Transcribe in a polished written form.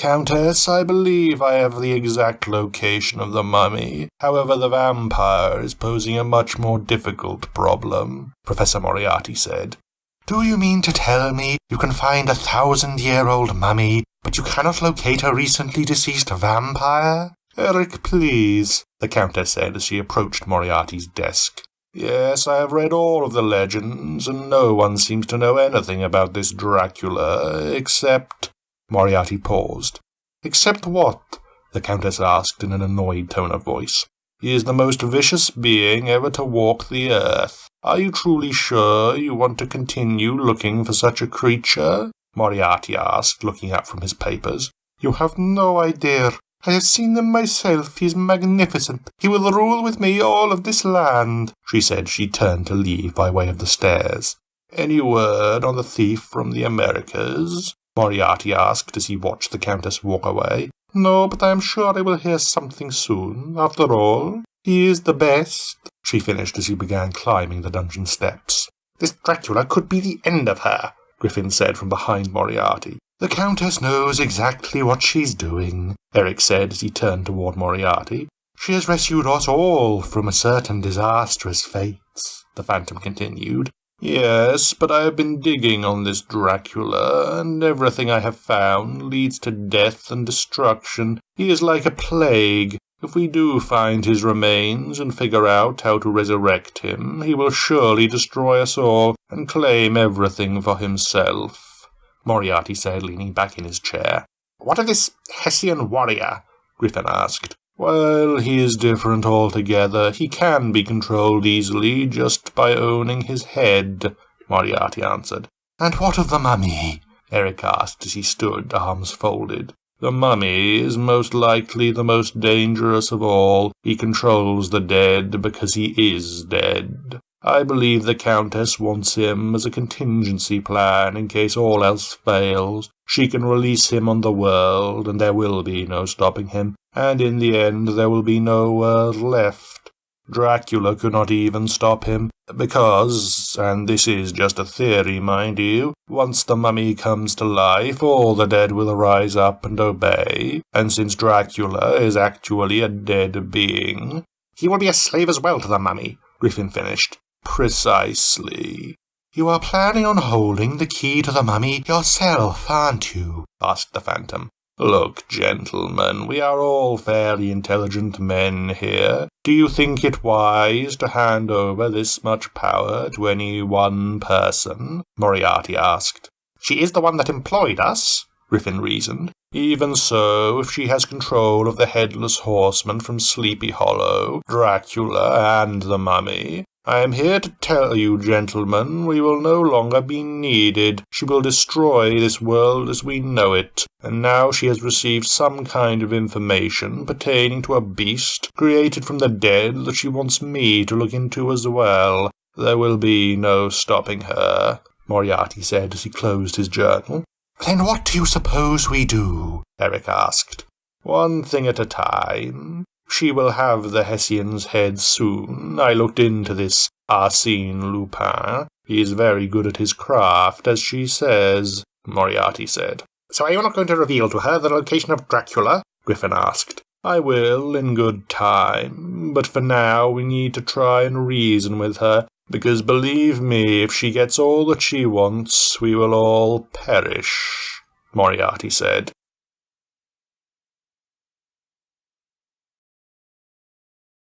Countess, I believe I have the exact location of the mummy. However, the vampire is posing a much more difficult problem, Professor Moriarty said. Do you mean to tell me you can find a 1,000-year-old mummy, but you cannot locate a recently deceased vampire? Eric, please, the Countess said as she approached Moriarty's desk. Yes, I have read all of the legends, and no one seems to know anything about this Dracula, except... Moriarty paused. Except what? The Countess asked in an annoyed tone of voice. He is the most vicious being ever to walk the earth. Are you truly sure you want to continue looking for such a creature? Moriarty asked, looking up from his papers. You have no idea. I have seen him myself. He is magnificent. He will rule with me all of this land, she said. She turned to leave by way of the stairs. Any word on the thief from the Americas? Moriarty asked as he watched the Countess walk away. No, but I am sure I will hear something soon. After all, he is the best, she finished as he began climbing the dungeon steps. This Dracula could be the end of her, Griffin said from behind Moriarty. The Countess knows exactly what she's doing, Eric said as he turned toward Moriarty. She has rescued us all from a certain disastrous fate, the Phantom continued. Yes, but I have been digging on this Dracula, and everything I have found leads to death and destruction. He is like a plague. If we do find his remains and figure out how to resurrect him, he will surely destroy us all and claim everything for himself, Moriarty said, leaning back in his chair. What of this Hessian warrior? Griffin asked. Well, he is different altogether. He can be controlled easily just by owning his head, Moriarty answered. And what of the mummy? Eric asked as he stood, arms folded. The mummy is most likely the most dangerous of all. He controls the dead because he is dead. I believe the Countess wants him as a contingency plan in case all else fails. She can release him on the world, and there will be no stopping him, and in the end there will be no world left. Dracula could not even stop him, because, and this is just a theory, mind you, once the mummy comes to life, all the dead will rise up and obey, and since Dracula is actually a dead being... He will be a slave as well to the mummy, Griffin finished. Precisely. You are planning on holding the key to the mummy yourself, aren't you? Asked the Phantom. Look, gentlemen, we are all fairly intelligent men here. Do you think it wise to hand over this much power to any one person? Moriarty asked. She is the one that employed us, Griffin reasoned. Even so, if she has control of the Headless Horseman from Sleepy Hollow, Dracula, and the mummy, I am here to tell you, gentlemen, we will no longer be needed. She will destroy this world as we know it, and now she has received some kind of information pertaining to a beast created from the dead that she wants me to look into as well. There will be no stopping her, Moriarty said as he closed his journal. Then what do you suppose we do? Eric asked. One thing at a time. She will have the Hessian's head soon. I looked into this Arsène Lupin. He is very good at his craft, as she says, Moriarty said. So are you not going to reveal to her the location of Dracula? Griffin asked. I will, in good time, but for now we need to try and reason with her, because believe me, if she gets all that she wants, we will all perish, Moriarty said.